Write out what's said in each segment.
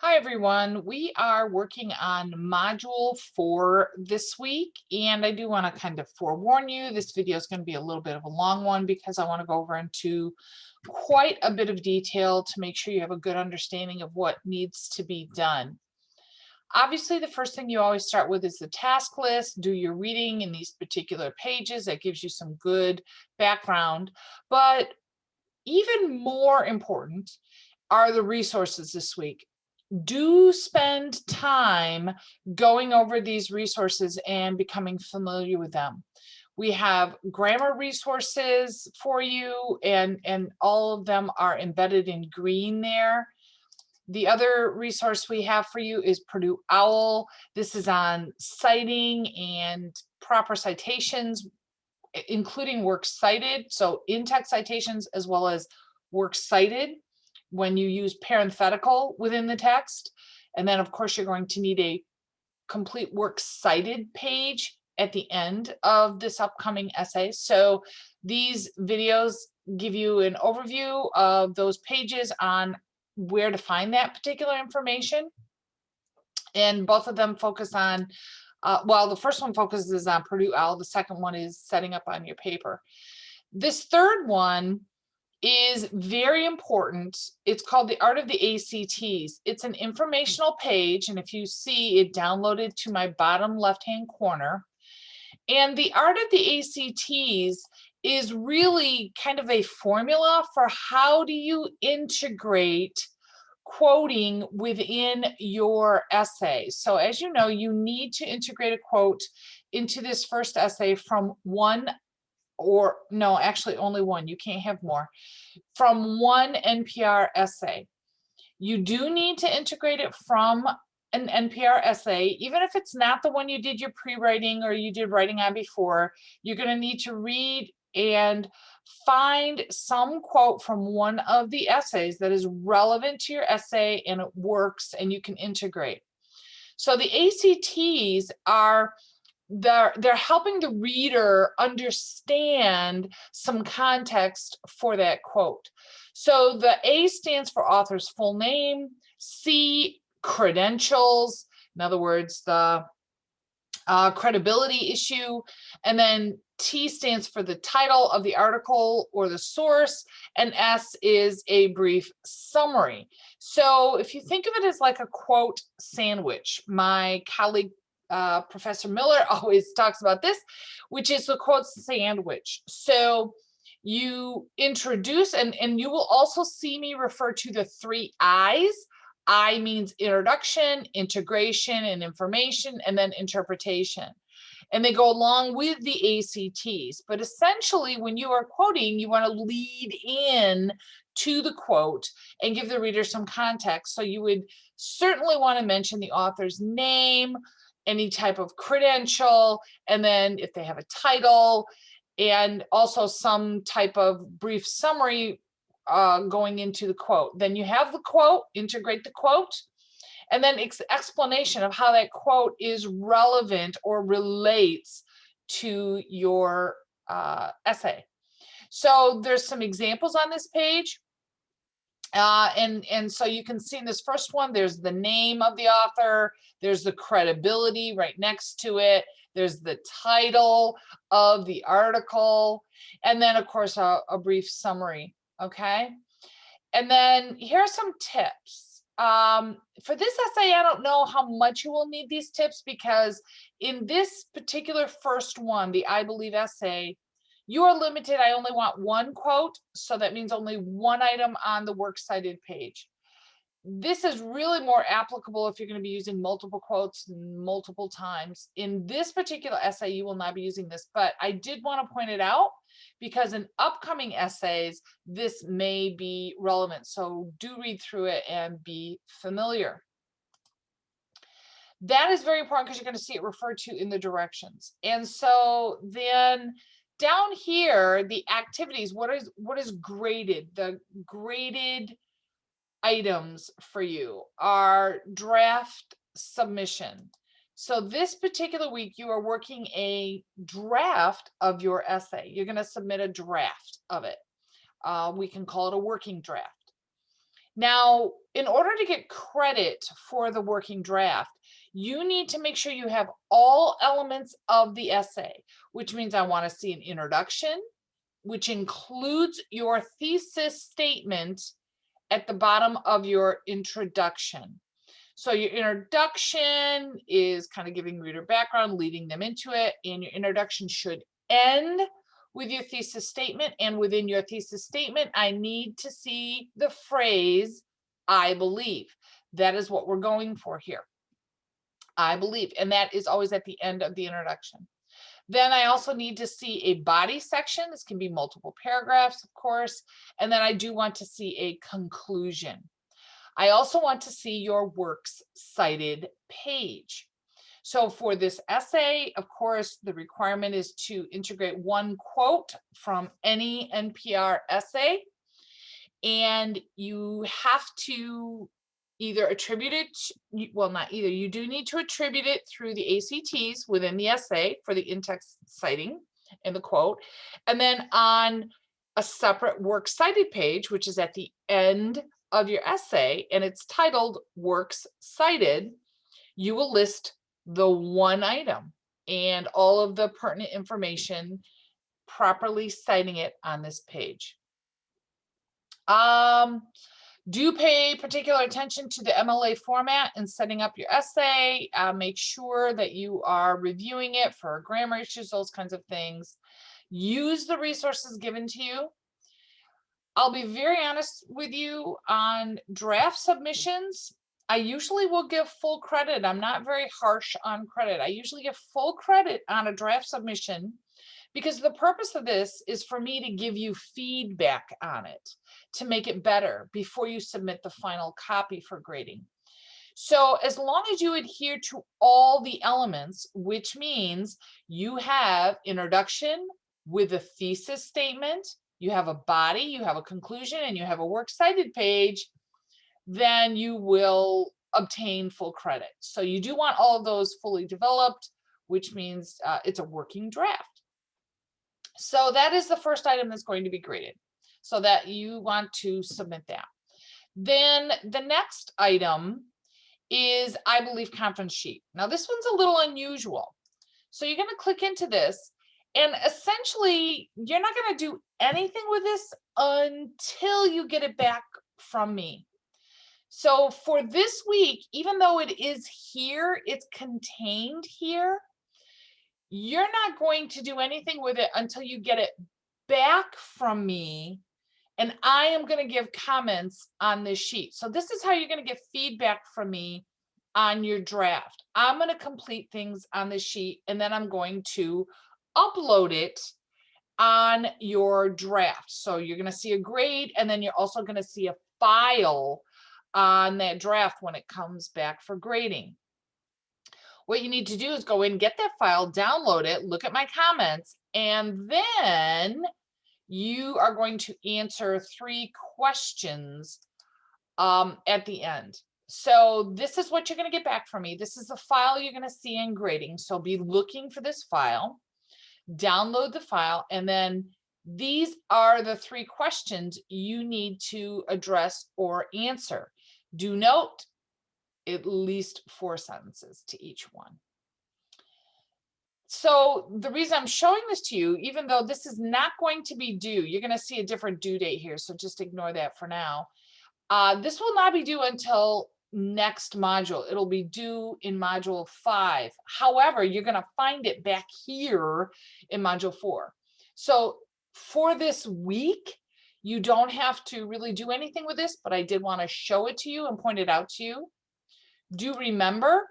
Hi everyone, we are working on module 4 this week, and I do want to kind of forewarn you, this video is going to be a little bit of a long one because I want to go over into quite a bit of detail to make sure you have a good understanding of what needs to be done. Obviously, the first thing you always start with is the task list. Do your reading in these particular pages. That gives you some good background, but even more important are the resources this week. Do spend time going over these resources and becoming familiar with them. We have grammar resources for you, and all of them are embedded in green there. The other resource we have for you is Purdue OWL. This is on citing and proper citations, including works cited, so in-text citations as well as works cited when you use parenthetical within the text. And then, of course, you're going to need a complete works cited page at the end of this upcoming essay. So these videos give you an overview of those pages on where to find that particular information. And both of them focus on, well, the first one focuses on Purdue OWL. The second one is setting up on your paper. This third one is very important. It's called The Art of the ACTs. It's an informational page, and if you see it downloaded to my bottom left-hand corner. And The Art of the ACTs is really kind of a formula for how do you integrate quoting within your essay. So as you know, you need to integrate a quote into this first essay from one, or no, actually only one, you can't have more, from one NPR essay. You do need to integrate it from an NPR essay, even if it's not the one you did your pre-writing or you did writing on before. You're going to need to read and find some quote from one of the essays that is relevant to your essay and it works and you can integrate. So the ACTs are they're helping the reader understand some context for that quote. So the A stands for author's full name, C, credentials, in other words, the credibility issue, and then T stands for the title of the article or the source, and S is a brief summary. So if you think of it as like a quote sandwich, my colleague Professor Miller always talks about this, which is the quote sandwich. So you introduce, and you will also see me refer to the 3 I's. I means introduction, integration and information, and then interpretation. And they go along with the ACTs. But essentially, when you are quoting, you want to lead in to the quote and give the reader some context. So you would certainly want to mention the author's name, any type of credential, and then if they have a title, and also some type of brief summary going into the quote. Then you have the quote, integrate the quote, and then explanation of how that quote is relevant or relates to your essay. So there's some examples on this page. And so you can see in this first one, there's the name of the author, there's the credibility right next to it, there's the title of the article, and then of course a brief summary. Okay, and then here are some tips. For this essay, I don't know how much you will need these tips because in this particular first one, the I Believe essay, you are limited. I only want one quote, so that means only one item on the works cited page. This is really more applicable if you're going to be using multiple quotes multiple times. In this particular essay, you will not be using this, but I did want to point it out because in upcoming essays, this may be relevant. So do read through it and be familiar. That is very important because you're going to see it referred to in the directions. And so then down here, the activities, what is graded? The graded items for you are draft submission. So this particular week, you are working a draft of your essay. You're going to submit a draft of it. We can call it a working draft. Now, in order to get credit for the working draft, you need to make sure you have all elements of the essay, which means I want to see an introduction, which includes your thesis statement at the bottom of your introduction. So your introduction is kind of giving reader background, leading them into it, and your introduction should end with your thesis statement. And within your thesis statement, I need to see the phrase, I believe. That is what we're going for here. I believe. And that is always at the end of the introduction. Then I also need to see a body section. This can be multiple paragraphs, of course. And then I do want to see a conclusion. I also want to see your works cited page. So for this essay, of course, the requirement is to integrate one quote from any NPR essay. And you have to either attribute it, well, not either, you do need to attribute it through the ACTs within the essay for the in-text citing and the quote. And then on a separate works cited page, which is at the end of your essay, and it's titled Works Cited, you will list the one item and all of the pertinent information, properly citing it on this page. Do pay particular attention to the MLA format in setting up your essay. Make sure that you are reviewing it for grammar issues, those kinds of things. Use the resources given to you. I'll be very honest with you on draft submissions. I usually will give full credit. I'm not very harsh on credit. I usually give full credit on a draft submission because the purpose of this is for me to give you feedback on it, to make it better before you submit the final copy for grading. So as long as you adhere to all the elements, which means you have introduction with a thesis statement, you have a body, you have a conclusion, and you have a works cited page, then you will obtain full credit. So you do want all of those fully developed, which means it's a working draft. So that is the first item that's going to be graded, so that you want to submit that. Then the next item is, I believe, conference sheet. Now this one's a little unusual. So you're going to click into this, and essentially you're not going to do anything with this until you get it back from me. So for this week, even though it is here, it's contained here, you're not going to do anything with it until you get it back from me, and I am going to give comments on this sheet. So this is how you're going to get feedback from me on your draft. I'm going to complete things on this sheet, and then I'm going to upload it on your draft. So you're going to see a grade, and then you're also going to see a file on that draft when it comes back for grading. What you need to do is go in, get that file, download it, look at my comments, and then you are going to answer 3 questions at the end. So this is what you're going to get back from me. This is the file you're going to see in grading. So be looking for this file, download the file, and then these are the 3 questions you need to address or answer. Do note, at least 4 sentences to each one. So the reason I'm showing this to you, even though this is not going to be due, you're going to see a different due date here, so just ignore that for now. This will not be due until next module. It'll be due in module 5. However, you're going to find it back here in module 4. So for this week, you don't have to really do anything with this, but I did want to show it to you and point it out to you. Do remember,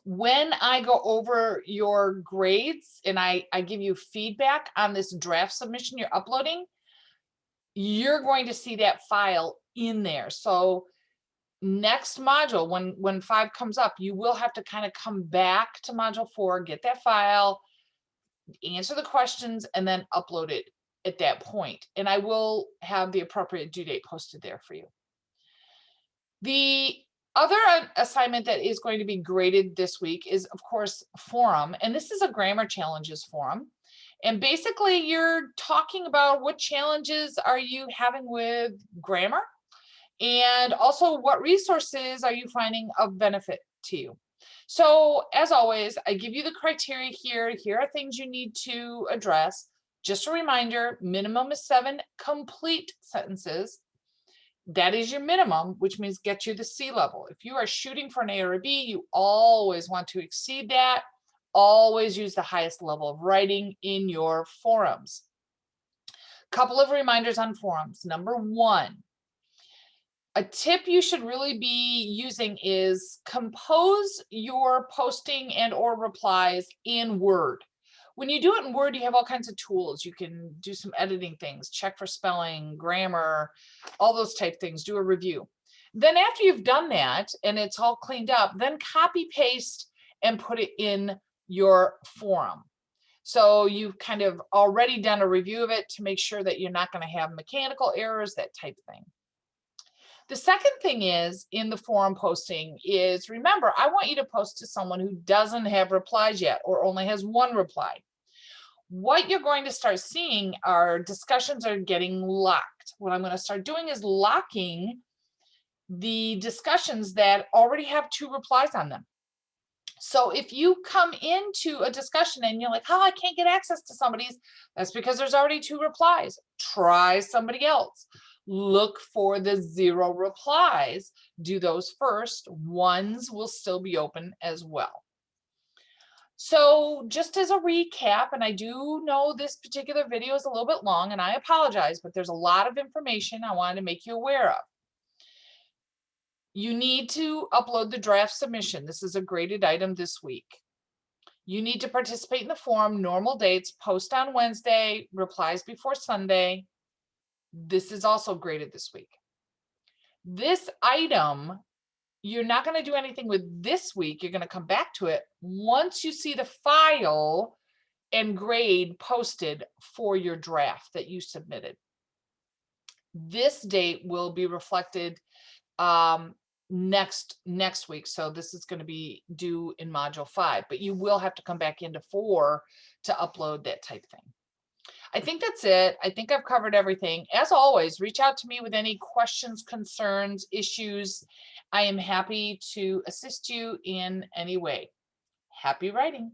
when I go over your grades and I give you feedback on this draft submission you're uploading, you're going to see that file in there. So next module, when 5 comes up, you will have to kind of come back to module 4, get that file, answer the questions, and then upload it at that point. And I will have the appropriate due date posted there for you. The other assignment that is going to be graded this week is, of course, forum. And this is a grammar challenges forum. And basically, you're talking about what challenges are you having with grammar And also, what resources are you finding of benefit to you? So as always, I give you the criteria here. Here are things you need to address. Just a reminder, minimum is 7 complete sentences. That is your minimum, which means get you the C level. If you are shooting for an A or a B, you always want to exceed that. Always use the highest level of writing in your forums. Couple of reminders on forums. Number 1, a tip you should really be using is compose your posting and or replies in Word. When you do it in Word, you have all kinds of tools. You can do some editing things, check for spelling, grammar, all those type things, do a review. Then after you've done that and it's all cleaned up, then copy paste and put it in your forum. So you've kind of already done a review of it to make sure that you're not going to have mechanical errors, that type thing. The second thing is in the forum posting is, remember, I want you to post to someone who doesn't have replies yet or only has 1 reply. What you're going to start seeing are discussions are getting locked. What I'm going to start doing is locking the discussions that already have 2 replies on them. So if you come into a discussion and you're like, oh, I can't get access to somebody's, that's because there's already 2 replies. Try somebody else. Look for the 0 replies. Do those first. Ones will still be open as well. So just as a recap, and I do know this particular video is a little bit long and I apologize, but there's a lot of information I wanted to make you aware of. You need to upload the draft submission. This is a graded item this week. You need to participate in the forum, normal dates, post on Wednesday, replies before Sunday. This is also graded this week. This item, you're not going to do anything with this week. You're going to come back to it once you see the file and grade posted for your draft that you submitted. This date will be reflected next week. So this is going to be due in module 5, but you will have to come back into 4 to upload that type thing. I think that's it. I think I've covered everything. As always, reach out to me with any questions, concerns, issues. I am happy to assist you in any way. Happy writing.